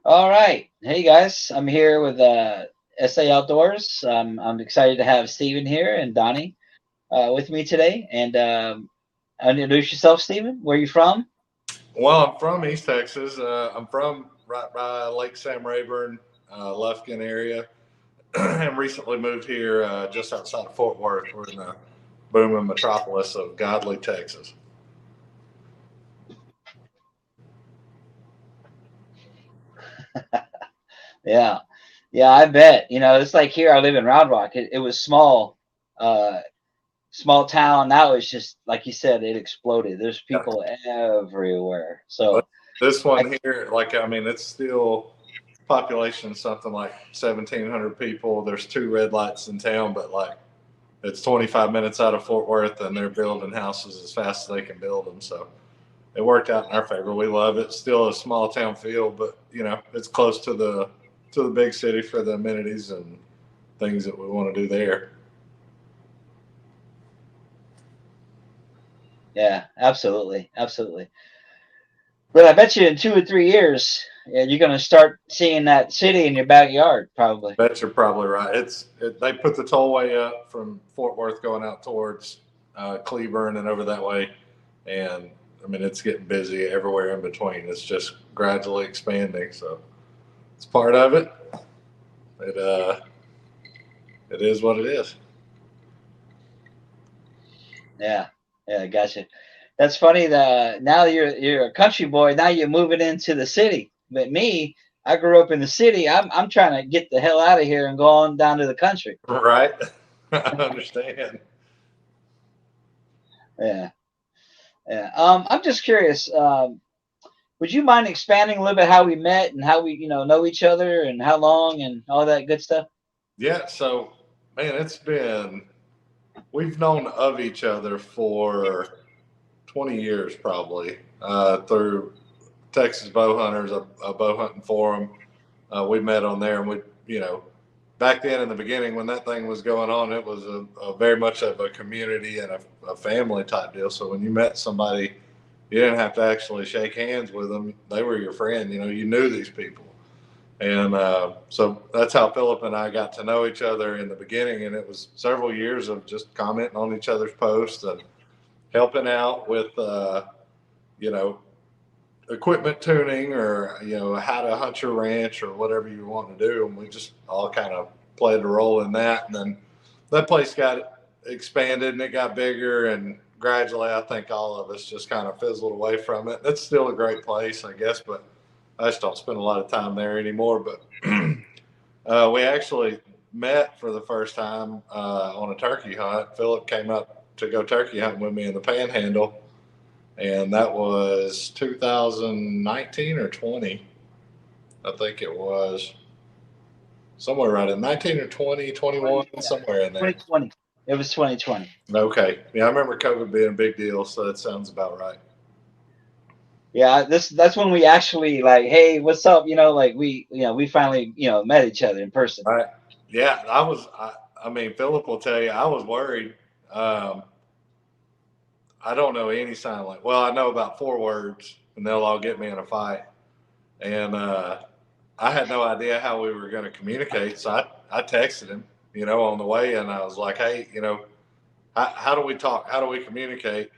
All right. Hey guys, I'm here with SA Outdoors. I'm excited to have Steven here and Donnie with me today. And introduce yourself, Steven. Where are you from? Well, I'm from East Texas. I'm from right by Lake Sam Rayburn, Lufkin area, and recently moved here just outside of Fort Worth. We're in the booming metropolis of Godly, Texas. Yeah, yeah, I bet. It's like here. I live in Round Rock. It was small, uh, small town. Now it's just like you said. It exploded. There's Yeah. people everywhere. But So this I, one here, it's still population something like 1,700 people. There's two red lights in town, but it's 25 minutes out of Fort Worth, and they're building houses as fast as they can build them. So it worked out in our favor. We love it. Still a small town feel, but it's close to the big city for the amenities and things that we want to do there. yeah, absolutely, absolutely. But I bet you in 2 or 3 years, yeah, you're going to start seeing that city in your backyard, probably. Bet you're probably right. They put the tollway up from Fort Worth going out towards Cleburne and over that way, and I mean it's getting busy everywhere in between. It's just gradually expanding, so it's part of it. It it is what it is. Yeah, yeah, gotcha. That's funny. Now you're a country boy. Now you're moving into the city. But me, I grew up in the city. I'm trying to get the hell out of here and go on down to the country. Right? I understand. Yeah, yeah. I'm just curious. Would you mind expanding a little bit how we met and how we know each other and how long and all that good stuff? Yeah, so man, we've known of each other for 20 years probably through Texas Bow Hunters, a bow hunting forum. We met on there, and back then in the beginning when that thing was going on, it was a very much of a community and a family type deal. So when you met somebody, you didn't have to actually shake hands with them; they were your friend. You knew these people. And so that's how Philip and I got to know each other in the beginning. And it was several years of just commenting on each other's posts and helping out with, you know, equipment tuning or, how to hunt your ranch or whatever you want to do. And we just all kind of played a role in that. And then that place got expanded and it got bigger. And gradually, I think all of us just kind of fizzled away from it. It's still a great place, I guess, but I just don't spend a lot of time there anymore. But we actually met for the first time on a turkey hunt. Philip came up to go turkey hunting with me in the Panhandle, and that was 2019 or 20. I think it was somewhere right in 19 or 20, 21, 20, somewhere in there. 2020. It was 2020. Okay. Yeah, I remember COVID being a big deal, so that sounds about right. Yeah, that's when we actually like, hey, what's up? Like we finally met each other in person. Right. Yeah, I mean, Philip will tell you, I was worried. Um, I don't know any sign like. Well, I know about four words, and they'll all get me in a fight. And I had no idea how we were going to communicate, so I texted him, on the way, and I was like, "Hey, how do we talk? How do we communicate?"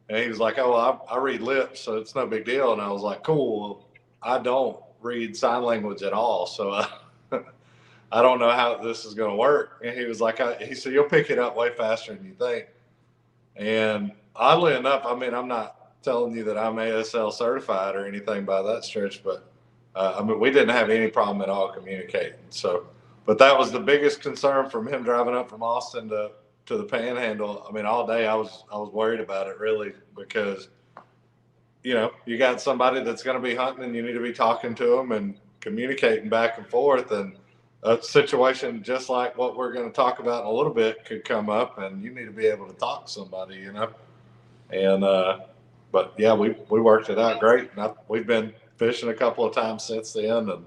And he was like, "Oh, well, I read lips, so it's no big deal." And I was like, "Cool. Well, I don't read sign language at all, so I don't know how this is going to work." And he was like, "He said you'll pick it up way faster than you think." And oddly enough, I mean, I'm not telling you that I'm ASL certified or anything by that stretch, but I mean, we didn't have any problem at all communicating. So, but that was the biggest concern from him driving up from Austin to the Panhandle. I mean, all day I was worried about it really because you got somebody that's going to be hunting and you need to be talking to them and communicating back and forth, and a situation just like what we're going to talk about in a little bit could come up, and you need to be able to talk to somebody. And but yeah, we worked it out great, and we've been fishing a couple of times since then, and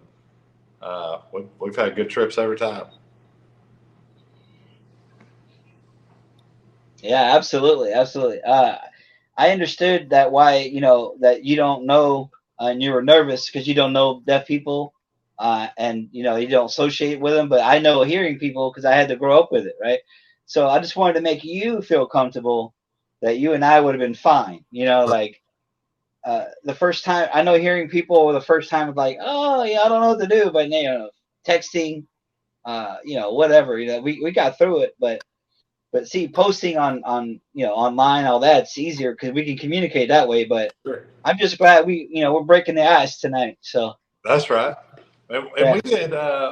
we've had good trips every time. Yeah, absolutely, absolutely. I understood that why that you don't know and you were nervous because you don't know deaf people and you know, you don't associate with them. But I know hearing people because I had to grow up with it, right? So I just wanted to make you feel comfortable that you and I would have been fine. You know, like the first time I know hearing people the first time like, oh yeah, I don't know what to do, but you know, texting, you know, whatever, you know, we got through it, but see, posting on you know online, all that's easier because we can communicate that way. But Sure. I'm just glad we you know we're breaking the ice tonight. So That's right. And yeah, we did,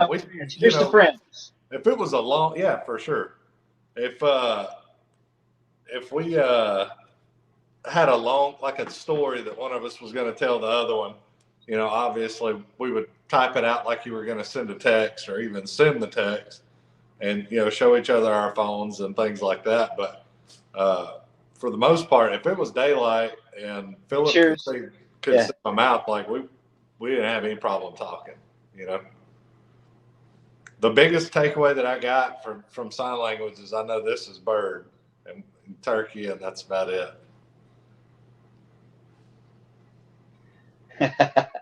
we, you here's the know, friends. if it was a long, yeah, for sure. If, if we, had a long, like a story that one of us was going to tell the other one, you know, obviously we would type it out like you were going to send a text or even send the text and, you know, show each other our phones and things like that. But for the most part, if it was daylight and Philip Cheers. could Yeah. see my mouth, like we didn't have any problem talking, you know. The biggest takeaway that I got from sign language is I know this is bird and turkey, and that's about it.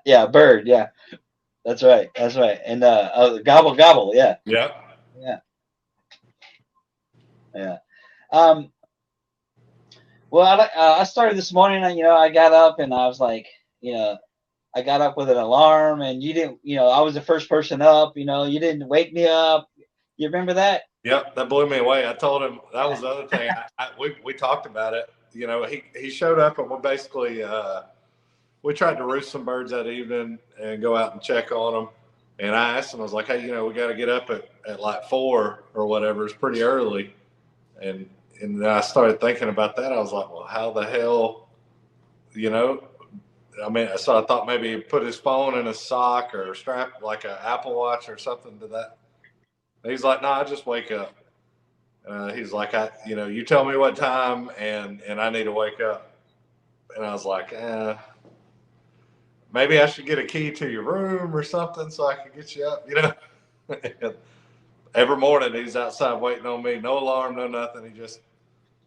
Yeah, bird. Yeah, that's right. That's right. And gobble gobble. Yeah, Yeah. yeah, yeah. Um, well, I started this morning, and you know, I got up and I was like, you know, I got up with an alarm, and you didn't, you know, I was the first person up. You know, you didn't wake me up. You remember that? Yep, that blew me away. I told him that was the other thing. We talked about it. You know, he showed up and we basically we tried to roost some birds that evening and go out and check on them. And I asked him, I was like, hey, you know, we got to get up at like 4 or whatever. It's pretty early. And then I started thinking about that. I was like, well, how the hell, you know? I mean, so I thought maybe he put his phone in a sock or strap like an Apple Watch or something to that. He's like, no, I just wake up. He's like, you know, you tell me what time and I need to wake up. And I was like, maybe I should get a key to your room or something so I can get you up, you know. Every morning he's outside waiting on me, no alarm, no nothing. He just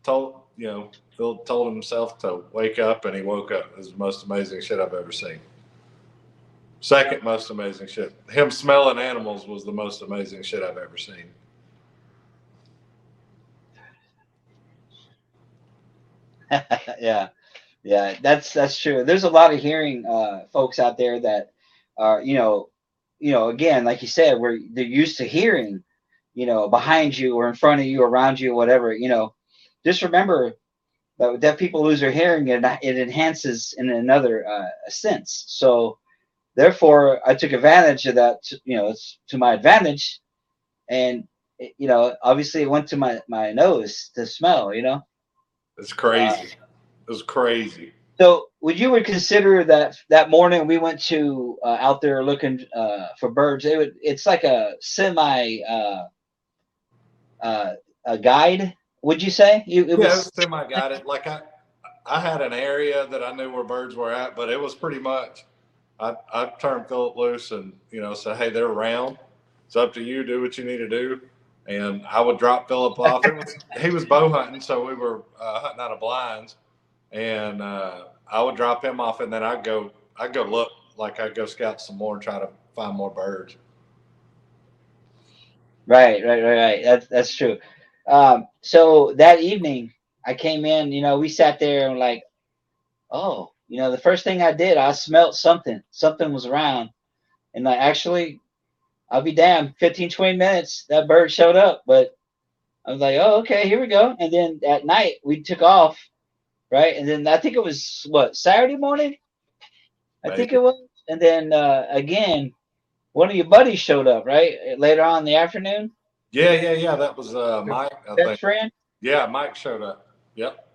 told, you know, Phil told himself to wake up and he woke up. It was the most amazing shit I've ever seen. Second most amazing shit. Him smelling animals was the most amazing shit I've ever seen. Yeah, yeah. That's true. There's a lot of hearing folks out there that are, you know, again, like you said, where they're used to hearing, you know, behind you or in front of you, around you, or whatever. You know, just remember that deaf people lose their hearing, and it enhances in another sense. So therefore, I took advantage of that. You know, it's to my advantage, and you know, obviously, it went to my nose to smell. You know, It's uh, crazy. It was crazy. so would consider that that morning we went to out there looking for birds? It's like a semi a guide. Would you say it Yeah, it was? was semi guided. Like I had an area that I knew where birds were at, but it was pretty much I turned Philip loose and you know said, hey, they're around. It's up to you. Do what you need to do. And I would drop Philip off. He was bow hunting, so we were hunting out of blinds, and I would drop him off, and then I'd go look like I'd go scout some more and try to find more birds. Right. That's true. So that evening, I came in. You know, we sat there and like, oh, you know, the first thing I did, I smelled something. Something was around, and I actually, I'll be damned. 15, 20 minutes, that bird showed up. But I was like, oh, okay, here we go. And then at night, we took off, right? And then I think it was what Saturday morning. I think Maybe. it was. And then again, one of your buddies showed up, right? Later on in the afternoon. Yeah. That was Your Mike, I think. best friend. Yeah, Mike showed up. Yep.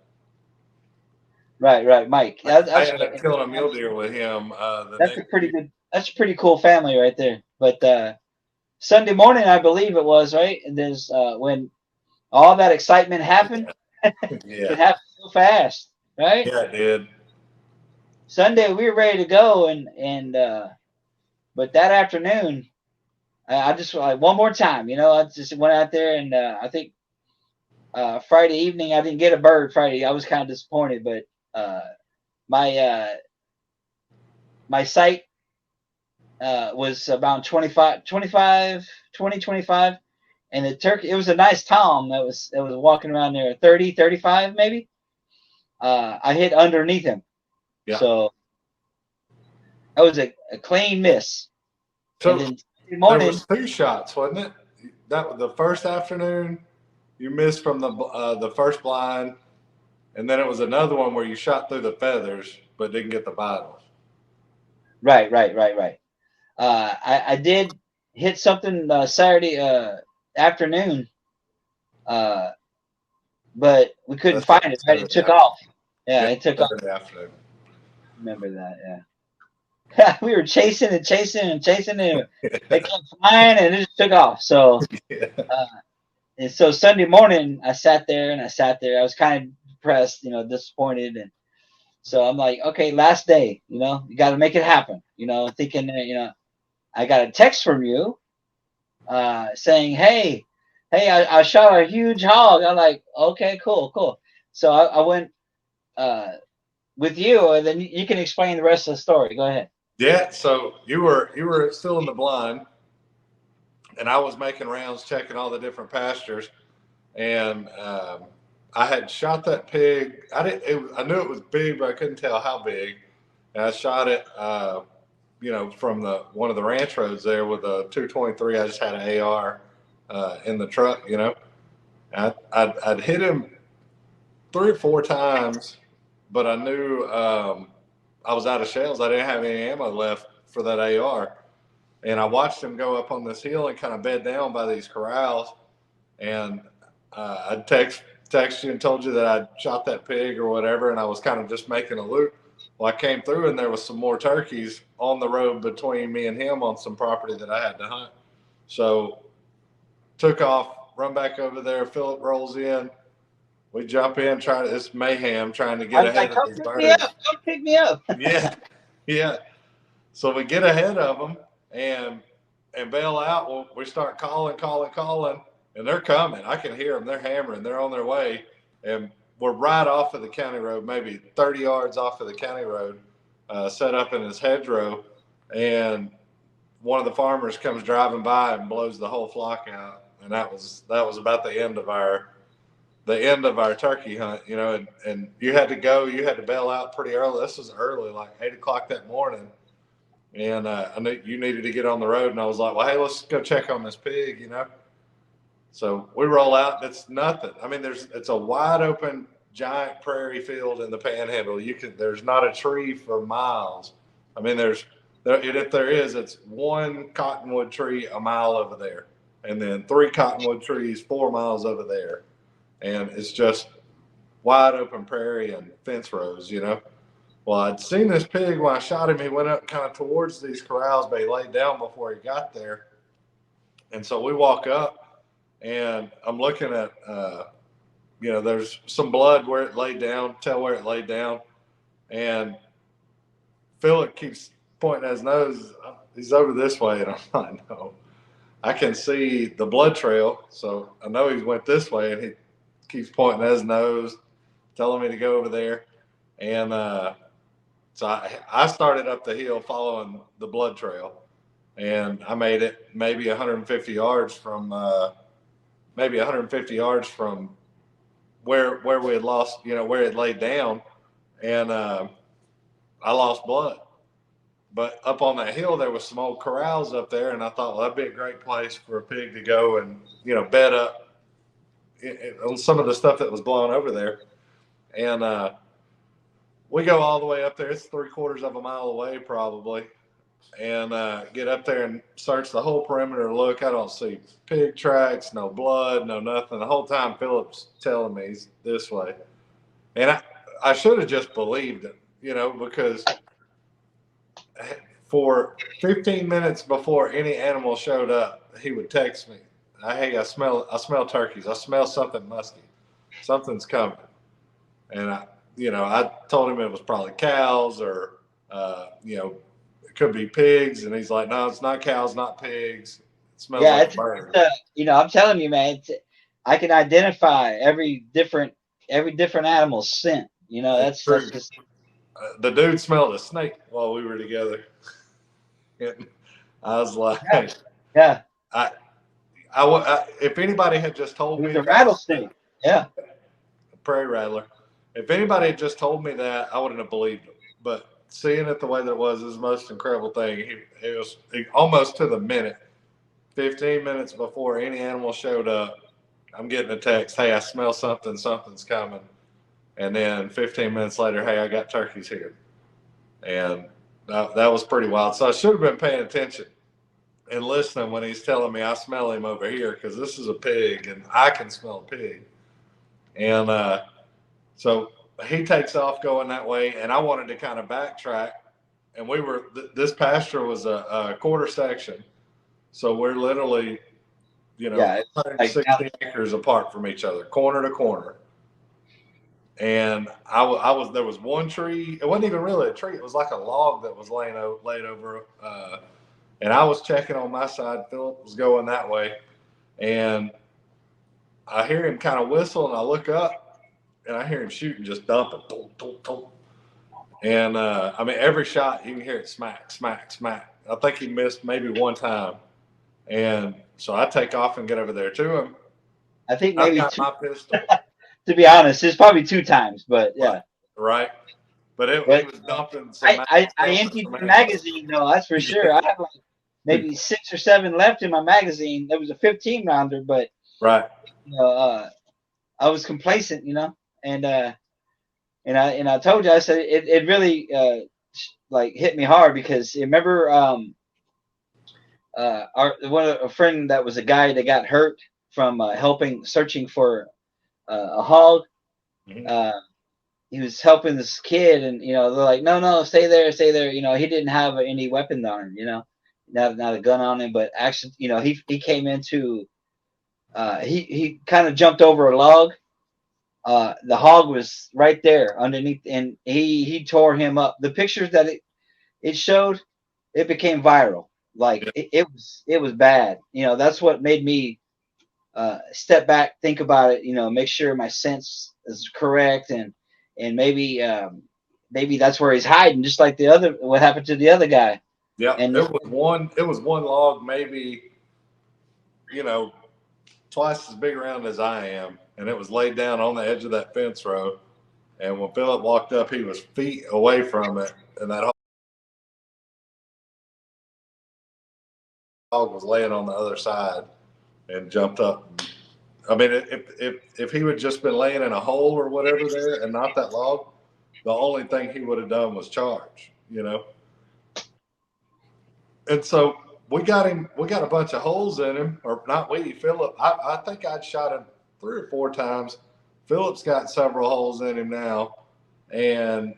Right, Mike. I That's ended up killing a mule deer with him the that's a next pretty year. good. That's a pretty cool family right there. But Sunday morning, I believe it was right, and there's when all that excitement happened. It Yeah, happened so fast, right? yeah, it did. Sunday we were ready to go, and but that afternoon, I just like one more time. You know, I just went out there, and I think Friday evening I didn't get a bird. Friday I was kind of disappointed, but my my sight was about 25, and the turkey. It was a nice tom that was walking around there, 30, 35 maybe. I hit underneath him, Yeah. so that was a clean miss. And So then there morning, was 2 shots, wasn't it? That was the first afternoon. You missed from the first blind, and then it was another one where you shot through the feathers but didn't get the vitals. right, right, right, right. I did hit something Saturday afternoon, uh, but we couldn't That's right. find it. Right, it Saturday took afternoon. off. Yeah, Yeah, it took off. Saturday afternoon. Remember that? Yeah. We were chasing and chasing and chasing, and it kept flying, and it just took off. So, Yeah. uh, and so Sunday morning, I sat there and I sat there. I was kind of depressed, disappointed, and so I'm like, okay, last day, you got to make it happen, thinking that, I got a text from you saying, hey, I shot a huge hog. I'm like, okay, cool, cool. So I went uh, with you, and then you can explain the rest of the story. Go ahead. Yeah. So you were still in the blind, and I was making rounds, checking all the different pastures, and I had shot that pig. I knew it was big, but I couldn't tell how big. And I shot it, from the one of the ranch roads there with a 223. I just had an AR in the truck. I'd hit him 3 or 4 times, but I knew I was out of shells. I didn't have any ammo left for that AR. And I watched him go up on this hill and kind of bed down by these corrals. And I text you and told you that I'd shot that pig or whatever, and I was kind of just making a loop. Well, I came through and there was some more turkeys on the road between me and him on some property that I had to hunt. So took off, run back over there. Philip rolls in. We jump in, it's mayhem trying to I get was like, ahead of come these pick me up, birds. come pick me up. Yeah, yeah. So we get ahead of them and bail out. Well, we start calling, and they're coming. I can hear them. They're hammering. They're on their way, and we're right off of the county road, maybe 30 yards off of the county road, set up in this hedgerow, and one of the farmers comes driving by and blows the whole flock out, and that was about the end of our turkey hunt, and you had to bail out pretty early. This was early, like 8 o'clock that morning. And I knew you needed to get on the road, and I was like, "Well, hey, let's go check on this pig." So we roll out. It's nothing. I mean, it's a wide open, giant prairie field in the Panhandle. There's not a tree for miles. I mean, if there is, it's one cottonwood tree a mile over there, and then 3 cottonwood trees 4 miles over there, and it's just wide open prairie and fence rows. Well, I'd seen this pig when I shot him. He went up kind of towards these corrals, but he laid down before he got there. And so we walk up, and I'm looking at, there's some blood where it laid down, tell where it laid down. And Philip keeps pointing at his nose. He's over this way. And I'm like, no. I can see the blood trail. So I know he went this way, and he keeps pointing at his nose, telling me to go over there. And, so I started up the hill following the blood trail, and I made it maybe 150 yards from where we had lost, where it laid down, and I lost blood. But up on that hill, there was some old corrals up there, and I thought, well, that'd be a great place for a pig to go and bed up on some of the stuff that was blown over there, and we go all the way up there. It's 3/4 of a mile away, probably, and get up there and search the whole perimeter. Look, I don't see pig tracks, no blood, no nothing. The whole time Philip's telling me he's this way, and I should have just believed him, because for 15 minutes before any animal showed up, he would text me, "Hey, I smell turkeys. I smell something musky. Something's coming." And I told him it was probably cows or, it could be pigs. And he's like, "No, it's not cows, not pigs. It smells Yeah, like a bird." I'm telling you, man. I can identify every different animal's scent. It's That's true. just The dude smelled a snake while we were together. And I was like, Yeah. Yeah. I, if anybody had just It told was me a that, rattlesnake. Yeah. prairie rattler, if anybody had just told me that, I wouldn't have believed them. But seeing it the way that it was the most incredible thing. It was almost to the minute. 15 minutes before any animal showed up, I'm getting a text, hey, I smell something, something's coming. And then 15 minutes later, hey, I got turkeys here. And that was pretty wild. So I should have been paying attention and listening when he's telling me I smell him over here because this is a pig and I can smell a pig. And so he takes off going that way, and I wanted to kind of backtrack. And this pasture was a quarter section. So we're literally, Yeah. It's like 160 acres apart from each other, corner to corner. And there was one tree. It wasn't even really a tree. It was like a log that was laid over. And I was checking on my side. Philip was going that way, and I hear him kind of whistle, and I look up, and I hear him shooting, just dumping, boom, boom, boom. And I mean, every shot you can hear it smack, smack, smack. I think he missed maybe one time, and so I take off and get over there to him. I think I've maybe got two. my pistol, To be honest, it's probably two times, but yeah. right? But he But was dumping some I dumping emptied some my ammo. magazine though. That's for sure. I have like maybe 6 or 7 left in my magazine. There was a 15 rounder, but Right. you know, I was complacent, and and I told you, I said it really like hit me hard because remember a friend that was a guy that got hurt from helping searching for a hog. Mm-hmm. He was helping this kid, and they're like, no, no, stay there, stay there. He didn't have any weapon on him. Not a gun on him, but actually, he came into he kind of jumped over a log. The hog was right there underneath, and he tore him up. The pictures that it showed, it became viral. Like Yeah. it was bad. That's what made me step back, think about it. Make sure my sense is correct, and maybe that's where he's hiding, just like the other. What happened to the other guy? Yeah. And It was one. It was one log, maybe you know twice as big around as I am, and it was laid down on the edge of that fence row. And when Philip walked up, he was feet away from it, and that hog was laying on the other side and jumped up. I mean, if he would just been laying in a hole or whatever there, and not that log, the only thing he would have done was charge. And so we got him. We got a bunch of holes in him, or not we, Philip. I think I'd shot him 3 or 4 times. Philip's got several holes in him now, and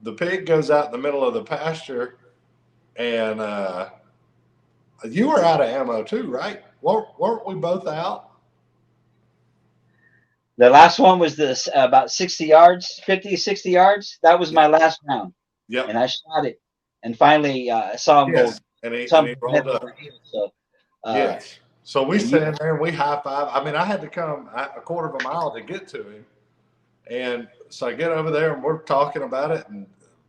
the pig goes out in the middle of the pasture, and you were out of ammo too, right? Weren't we both out? the last one was this about 60 yards, 50, 60 yards. That was Yep. my last round, and Yep. I shot it, and finally I saw him go. Yes. And he Some head rolled up. over heels. So, Yes. So we and you, stand there and we high five. I mean, I had to come a quarter of a mile to get to him. And so I get over there and we're talking about it and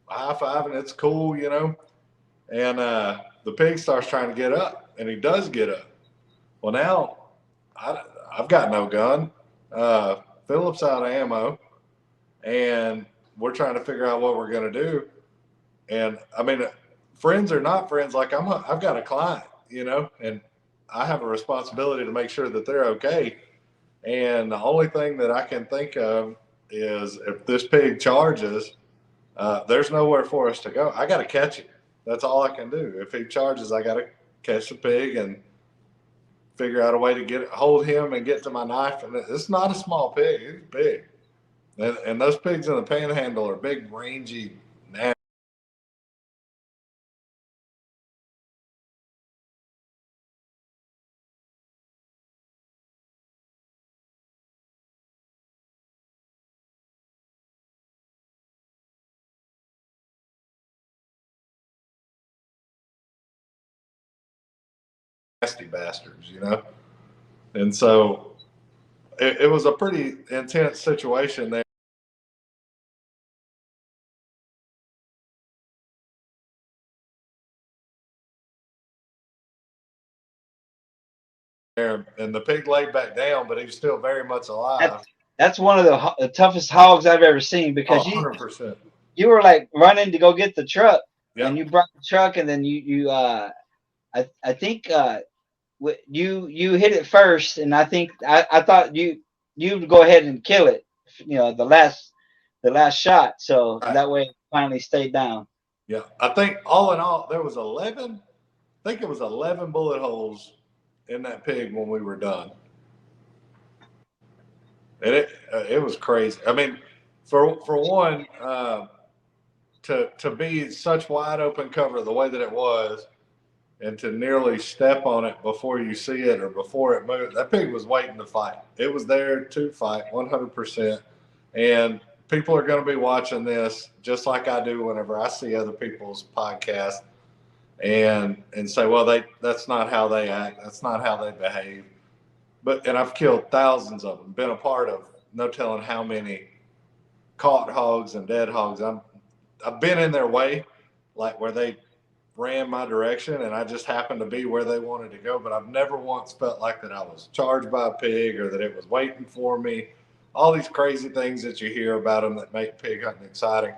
high fiving. It's cool. And the pig starts trying to get up, and he does get up. Well, now I've got no gun. Philip's out of ammo, and we're trying to figure out what we're going to do. And I mean, friends or not friends, like I've got a client, and I have a responsibility to make sure that they're okay. And the only thing that I can think of is if this pig charges, there's nowhere for us to go. I got to catch him. That's all I can do. If he charges, I got to catch the pig and figure out a way to hold him and get to my knife. And it's not a small pig; it's big. And those pigs in the Panhandle are big, rangy, nasty. Bastards. And so it was a pretty intense situation there. there, and the pig laid back down, but he was still very much alive. That's one of the toughest hogs I've ever seen, Oh, because 100%. you were like running to go get the truck, and Yep. you brought the truck, and then I think you hit it first, and I thought you'd go ahead and kill it, the last shot, so Right. that way it finally stayed down. Yeah. I think all in all, there was 11. I think it was 11 bullet holes in that pig when we were done. And it was crazy. I mean, for one, to be such wide open cover the way that it was, and to nearly step on it before you see it or before it moved, that pig was waiting to fight. It was there to fight 100%. And people are going to be watching this just like I do whenever I see other people's podcasts and say, well, that's not how they act. That's not how they behave. And I've killed thousands of them, been a part of no telling how many caught hogs and dead hogs. I've been in their way, like where they ran my direction and I just happened to be where they wanted to go. But I've never once felt like that I was charged by a pig or that it was waiting for me. All these crazy things that you hear about them that make pig hunting exciting.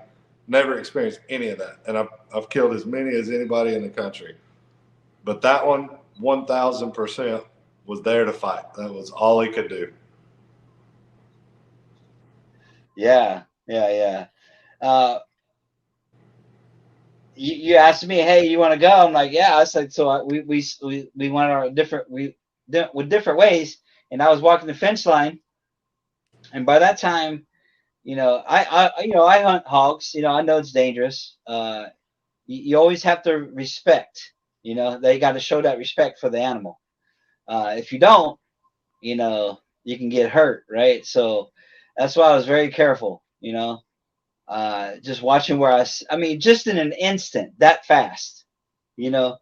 Never experienced any of that. And I've killed as many as anybody in the country. But that one, 1,000%, was there to fight. That was all he could do. Yeah, yeah, yeah. Uh, you asked me, hey, you want to go? I'm like, yeah. I said, so we went our different with different ways, and I was walking the fence line, and by that time, I hunt hogs. I know it's dangerous. You always have to respect. They got to show that respect for the animal. If you don't, you can get hurt, right? So that's why I was very careful. Just watching I mean, just in an instant, that fast, you know,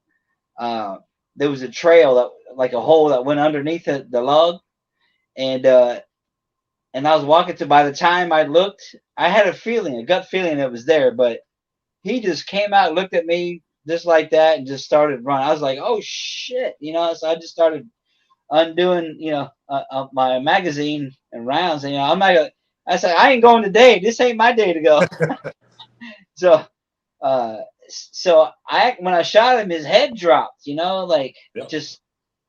uh, there was a trail like a hole that went underneath the log, and I was walking to. By the time I looked, I had a gut feeling it was there, but he just came out, looked at me just like that, and just started running. I was like, oh shit, So I just started undoing, my magazine and rounds, and I'm not gonna. I said, I ain't going today. This ain't my day to go. So uh so I when I shot him, his head dropped, like Yep. just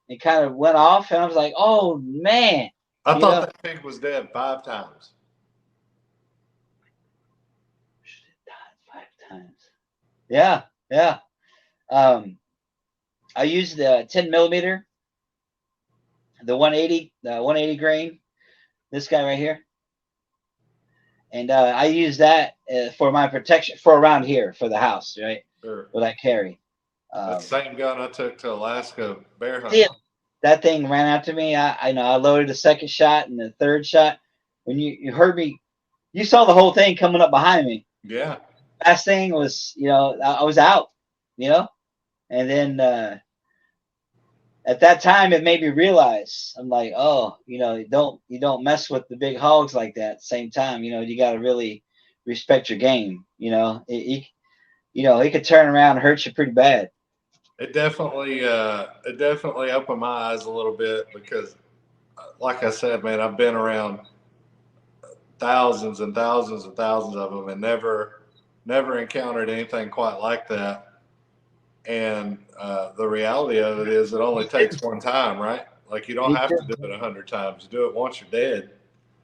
it kind of went off, and I was like, oh man, I you thought know that pig was dead 5 times. 5 times. Yeah, yeah. um I used the 10 millimeter, the 180 grain, this guy right here, and I use that for my protection for around here for the house, right? Sure. What I carry. That um same gun I took to Alaska bear yeah, hunting. that thing ran after me. I know I loaded the second shot and the third shot. When you heard me, you saw the whole thing coming up behind me. Yeah. Last thing was, I was out, you know, and then at that time it made me realize, I'm like, oh, you don't mess with the big hogs like that. At the same time, you got to really respect your game. It could turn around and hurt you pretty bad. It definitely opened my eyes a little bit because, like I said, man, I've been around thousands and thousands and thousands of them and never encountered anything quite like that. And the reality of it is, it only takes one time, right? Like you don't Me have too. to do it 100 times. You do it once, you're dead.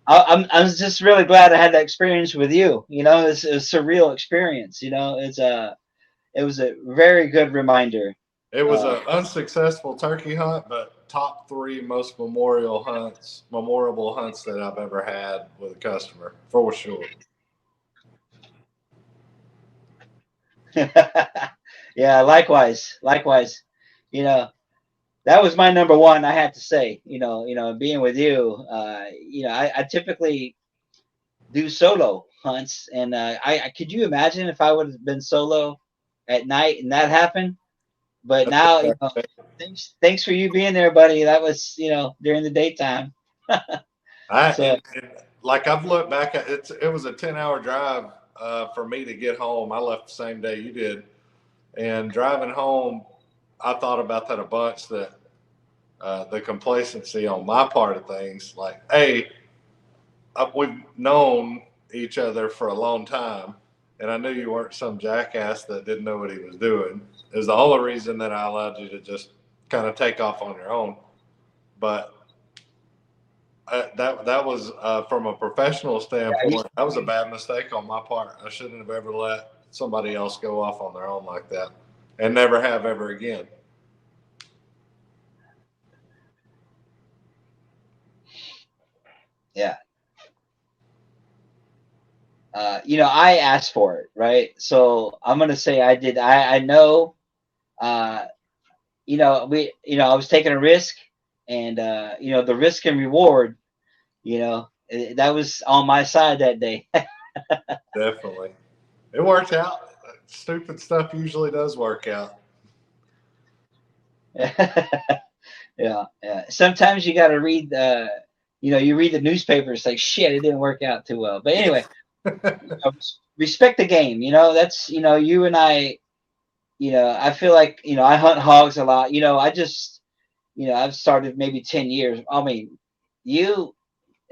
I was just really glad I had that experience with you. It's a surreal experience. It was a very good reminder. It was Uh, an unsuccessful turkey hunt, but top three most memorable hunts that I've ever had with a customer, for sure. yeah, likewise, likewise. You know, that was my number one. I had to say, being with you. I typically do solo hunts, and I could you imagine if I would have been solo at night and that happened? But now, thanks for you being there, buddy. That was, during the daytime. I So like I've looked back at it. It was a 10-hour drive for me to get home. I left the same day you did, and driving home, I thought about that a bunch. That the complacency on my part of things. Like, hey, we've known each other for a long time, and I knew you weren't some jackass that didn't know what he was doing. Is the only reason that I allowed you to just kind of take off on your own. But that was from a professional standpoint. That was a bad mistake on my part. I shouldn't have ever let somebody else go off on their own like that, and never have ever again. Yeah. I asked for it, right? So I'm gonna say I did. I know. Uh, I was taking a risk, and the risk and reward. That was on my side that day. Definitely, it worked out. Stupid stuff usually does work out. Yeah, yeah. Sometimes you got to read. You read the newspaper. It's like shit. It didn't work out too well. But anyway, respect the game. That's you and I. I feel like I hunt hogs a lot. I just I've started maybe 10 years. I mean, you,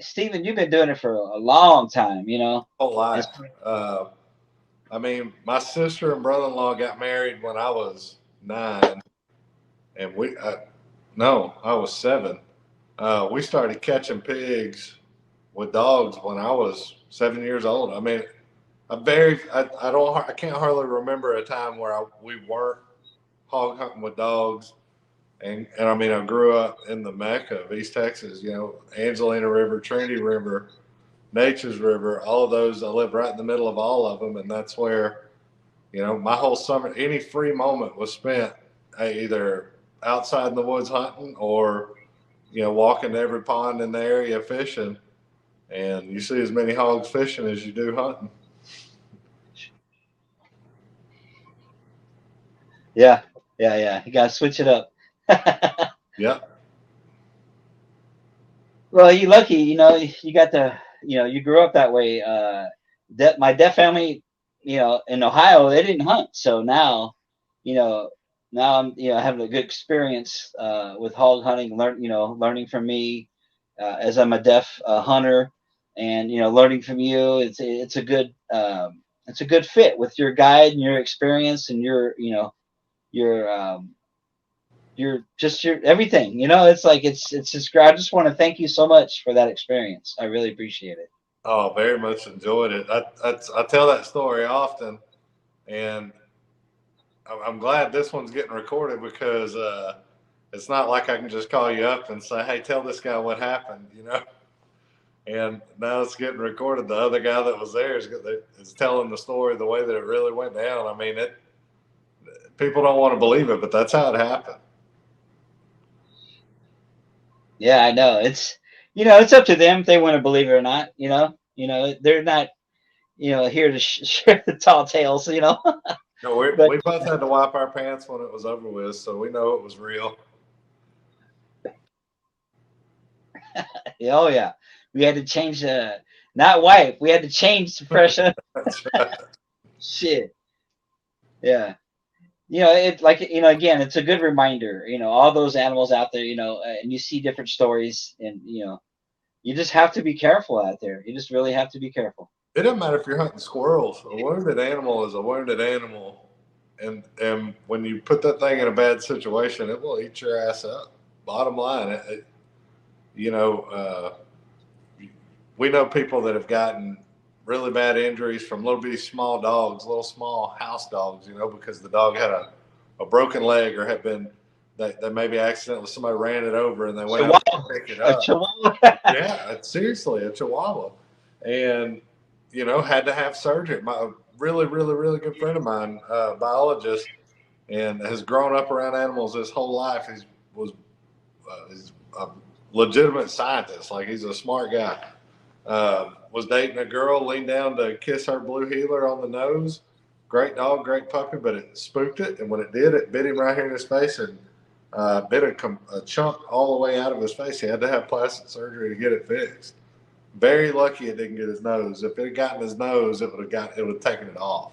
Stephen, you've been doing it for a long time. Whole life. It's, I mean, my sister and brother-in-law got married when I was 9, and no, I was 7. We started catching pigs with dogs when I was 7 years old. I mean, I can't hardly remember a time where we weren't hog hunting with dogs. And I mean, I grew up in the Mecca of East Texas, Angelina River, Trinity River, Nature's River, all of those. I lived right in the middle of all of them. And that's where, my whole summer, any free moment was spent either outside in the woods hunting or, walking to every pond in the area fishing. And you see as many hogs fishing as you do hunting. yeah, yeah, yeah. You gotta switch it up. Yep. Well, you lucky. You got you grew up that way. My deaf family, in Ohio, they didn't hunt, so you know, now I'm having a good experience with hog hunting. Learning from me as I'm a deaf hunter, and learning from you. It's a good fit with your guide and your experience and your your everything. It's like it's just. I just want to thank you so much for that experience. I really appreciate it. Oh, very much enjoyed it. I tell that story often, and I'm glad this one's getting recorded because it's not like I can just call you up and say, "Hey, tell this guy what happened," And now it's getting recorded. The other guy that was there is telling the story the way that it really went down. I mean, people don't want to believe it, but that's how it happened. Yeah, I know. It's up to them if they want to believe it or not. They're not here to share the tall tales. No, But we both had to wipe our pants when it was over with, so we know it was real. oh yeah, we had to change the not wipe. We had to change the pressure. That's right. Shit. Yeah. It like again, it's a good reminder. All those animals out there. And you see different stories, and you just have to be careful out there. You just really have to be careful. It doesn't matter if you're hunting squirrels. A wounded animal is a wounded animal, and when you put that thing in a bad situation, it will eat your ass up. Bottom line, you know, uh, we know people that have gotten really bad injuries from little bitty small dogs, little small house dogs, because the dog had a broken leg or had been that maybe accidentally somebody ran it over and they went out to pick it A up. chihuahua. Yeah, seriously, a chihuahua, and had to have surgery. My really, really, really good friend of mine, biologist, and has grown up around animals his whole life. He's a legitimate scientist. Like, he's a smart guy. Was dating a girl, leaned down to kiss her blue heeler on the nose. Great dog, great puppy, but it spooked it, and when it did, it bit him right here in his face and bit a chunk all the way out of his face. He had to have plastic surgery to get it fixed. Very lucky it didn't get his nose. If it had gotten his nose, it would have taken it off.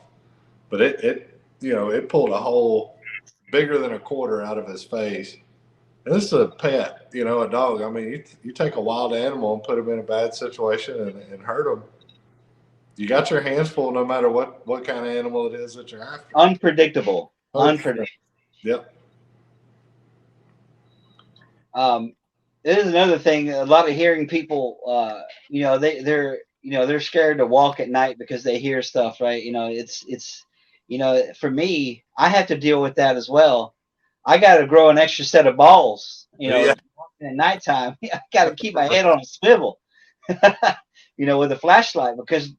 But it pulled a hole bigger than a quarter out of his face, this is a pet, you know, a dog. I mean, you take a wild animal and put them in a bad situation and hurt them. You got your hands full no matter what kind of animal it is that you're after. Unpredictable. 100%. Unpredictable. Yep. Um, it is another thing. A lot of hearing people, they're scared to walk at night because they hear stuff, right? For me, I have to deal with that as well. I got to grow an extra set of balls. Yeah. Walking at nighttime, I got to keep my head on a swivel, with a flashlight because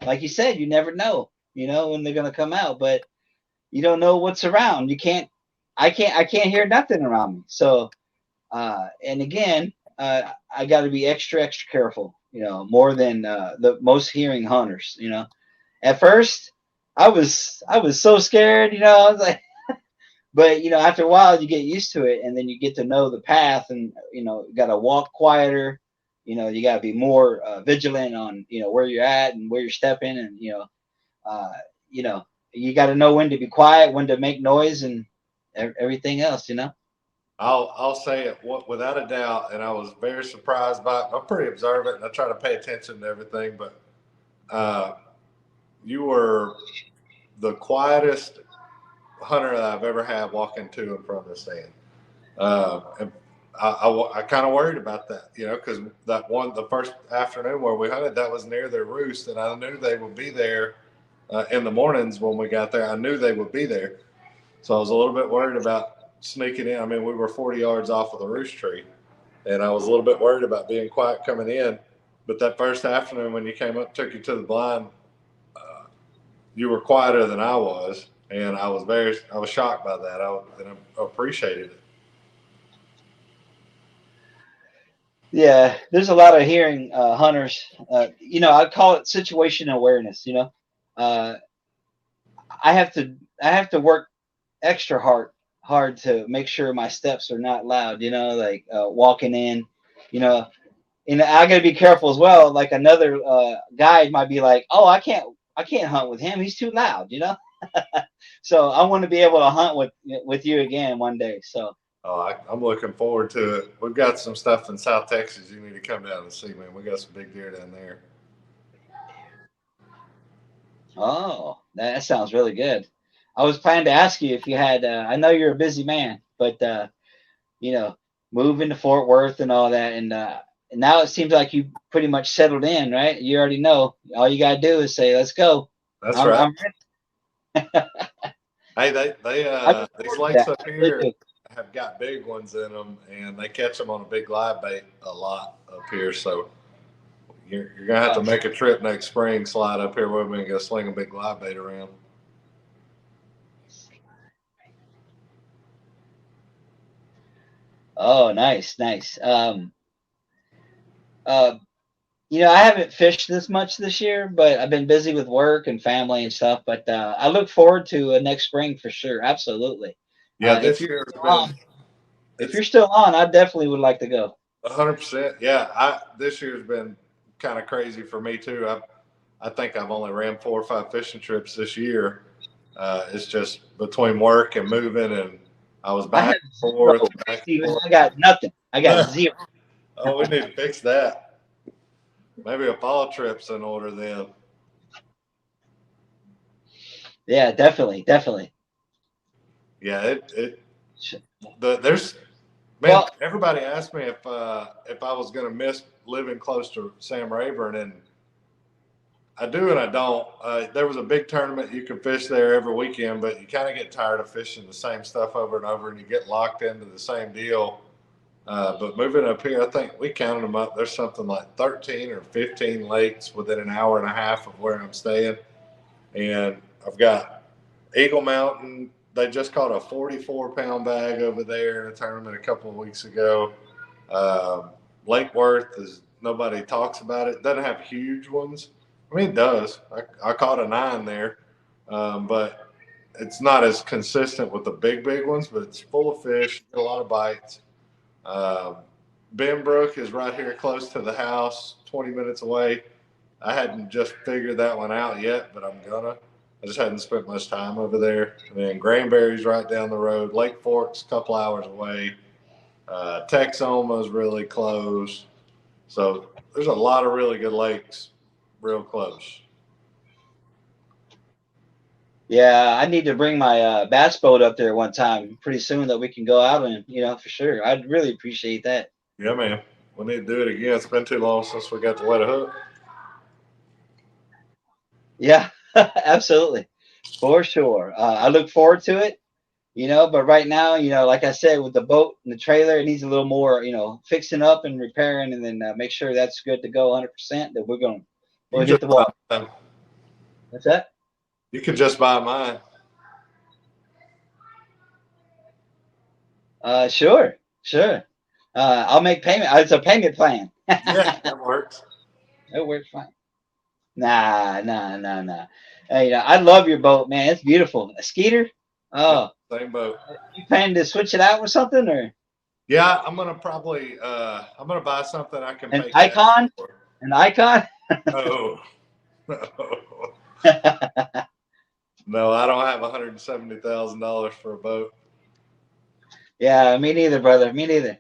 like you said, you never know, when they're gonna come out, but you don't know what's around. I can't hear nothing around me. So and again, I got to be extra, extra careful, more than the most hearing hunters. At first, I was so scared, I was like, but after a while, you get used to it, and then you get to know the path, and you got to walk quieter. You got to be more vigilant on where you're at and where you're stepping, and uh, you know, you got to know when to be quiet, when to make noise, and everything else. I'll say it without a doubt, and I was very surprised by it. I'm pretty observant, and I try to pay attention to everything. But uh, you were the quietest hunter that I've ever had walking to and from the stand. And I kind of worried about that, because the first afternoon where we hunted, that was near their roost, and I knew they would be there in the mornings when we got there. I knew they would be there, so I was a little bit worried about sneaking in. I mean, we were 40 yards off of the roost tree, and I was a little bit worried about being quiet coming in. But that first afternoon when you came up, took you to the blind, you were quieter than I was, and I was shocked by that. I appreciated it. Yeah, there's a lot of hearing hunters. I call it situation awareness. Uh, I have to work extra hard to make sure my steps are not loud. Like walking in. You know, and I got to be careful as well. Like another guide might be like, "Oh, I can't hunt with him. He's too loud." So I want to be able to hunt with you again one day. So. Oh, I'm looking forward to it. We've got some stuff in South Texas you need to come down and see, man. We got some big deer down there. Oh, that sounds really good. I was planning to ask you if you had. I know you're a busy man, but you know, moving to Fort Worth and all that, and now it seems like you pretty much settled in, right? You already know. All you gotta do is say, "Let's go." That's I'm right. I'm Hey, I look these forward to lakes that. up I really here do. have got big ones in them, and they catch them on a big live bait a lot up here. So you're gonna have to Uh, make a trip next spring, slide up here with me, and go sling a big live bait around. oh, nice, nice. Uh, I haven't fished this much this year, but I've been busy with work and family and stuff. But I look forward to next spring for sure. Absolutely. Yeah, If this you're year has still been on, if it's you're still on, I definitely would like to go. 100%. Yeah, I this year's been kind of crazy for me too. I think I've only ran 4 or 5 fishing trips this year. It's just between work and moving, and I was I back have and zero, forth, back Steven. and I got nothing. I got forth. zero. Oh, we need to fix that. Maybe a fall trip's in order then. Yeah, definitely, definitely. Yeah, there's man. Well, Everybody asked me if I was going to miss living close to Sam Rayburn, and I do and I don't. There was a big tournament you could fish there every weekend, but you kind of get tired of fishing the same stuff over and over, and you get locked into the same deal. But moving up here, I think we counted them up. There's something like 13 or 15 lakes within an hour and a half of where I'm staying, and I've got Eagle Mountain. They just caught a 44-pound bag over there in a tournament a couple of weeks ago. Um, Lake Worth is nobody talks about it. Doesn't have huge ones. I mean, it does. I caught a 9 there, but it's not as consistent with the big ones. But it's full of fish, a lot of bites. Um, Benbrook is right here close to the house, 20 minutes away. I hadn't just figured that one out yet, but I'm gonna. I just hadn't spent much time over there. And then Granbury's right down the road. Lake Fork's a couple hours away. Texoma is really close. So there's a lot of really good lakes real close. Yeah, I need to bring my bass boat up there one time pretty soon that we can go out and, for sure. I'd really appreciate that. Yeah, man. We need to do it again. It's been too long since we got to wet a hook. Yeah, absolutely. For sure. I look forward to it, but right now, like I said, with the boat and the trailer, it needs a little more, fixing up and repairing, and then make sure that's good to go 100%, that we'll hit the water. What's that? You could just buy mine. Sure. I'll make payment. It's a payment plan. Yeah, that works. It works fine. Nah. Hey, I love your boat, man. It's beautiful. A Skeeter? Oh, same boat. You planning to switch it out with something, or? Yeah, I'm gonna probably I'm gonna buy something I can pay Icon? For. An Icon? No. No, I don't have $170,000 for a boat. Yeah, me neither, brother. Me neither.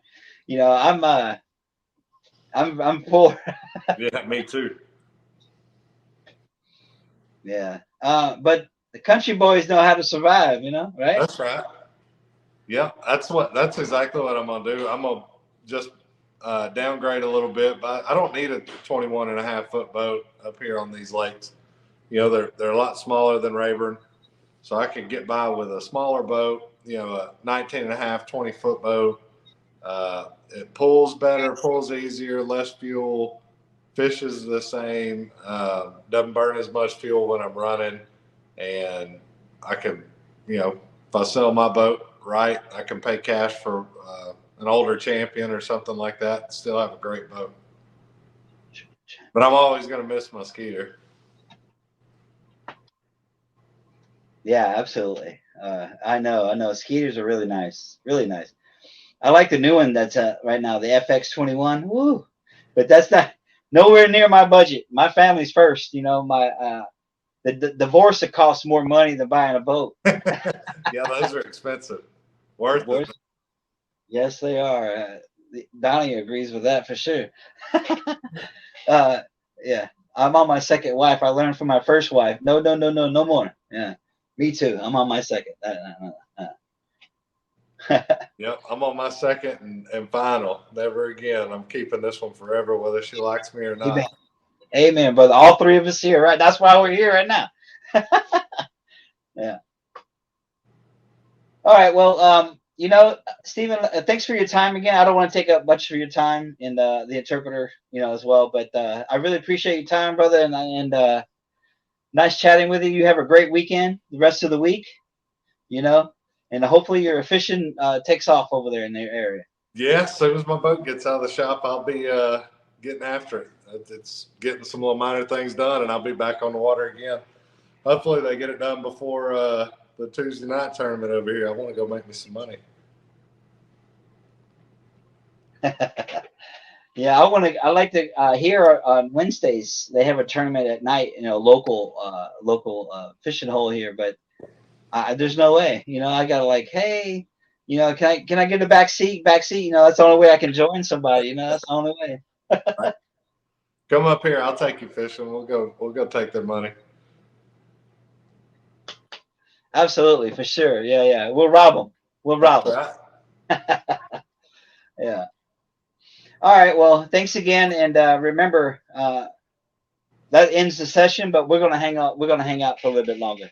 I'm poor. Yeah, me too. Yeah. But the country boys know how to survive, right? That's right. Yeah, that's exactly what I'm gonna do. I'm gonna just downgrade a little bit, but I don't need a 21.5-foot boat up here on these lakes. They're a lot smaller than Rayburn, so I can get by with a smaller boat. A 19.5, 20-foot boat. It pulls better, pulls easier, less fuel, fishes the same, doesn't burn as much fuel when I'm running, and I can, if I sell my boat right, I can pay cash for an older Champion or something like that and still have a great boat. But I'm always going to miss my Skeeter. Yeah, absolutely. I know. Skeeters are really nice. Really nice. I like the new one that's right now, the FX21. Woo! But that's not nowhere near my budget. My family's first. My the divorce, it costs more money than buying a boat. Yeah, those are expensive. Worth it. Yes, they are. Donnie agrees with that for sure. Yeah, I'm on my second wife. I learned from my first wife. No more. Yeah, me too. I'm on my second. Yep, I'm on my second and final. Never again. I'm keeping this one forever, whether she likes me or not. Amen, brother. All three of us here, right? That's why we're here right now. Yeah. All right. Well, Stephen, thanks for your time again. I don't want to take up much of your time in the interpreter, as well. But I really appreciate your time, brother, and nice chatting with you. You have a great weekend, the rest of the week, and hopefully your fishing takes off over there in their area. Yeah, as soon as my boat gets out of the shop, I'll be getting after it. It's getting some little minor things done, and I'll be back on the water again. Hopefully they get it done before the Tuesday night tournament over here. I want to go make me some money. Yeah, I like to here on Wednesdays they have a tournament at night, local fishing hole here, but there's no way, I gotta hey, can I get a back seat? That's the only way I can join somebody, that's the only way. Come up here, I'll take you fishing. We'll go take their money. Absolutely, for sure. Yeah. We'll rob them. Right. Yeah. All right. Well, thanks again, and remember that ends the session, but we're gonna hang out. We're gonna hang out for a little bit longer.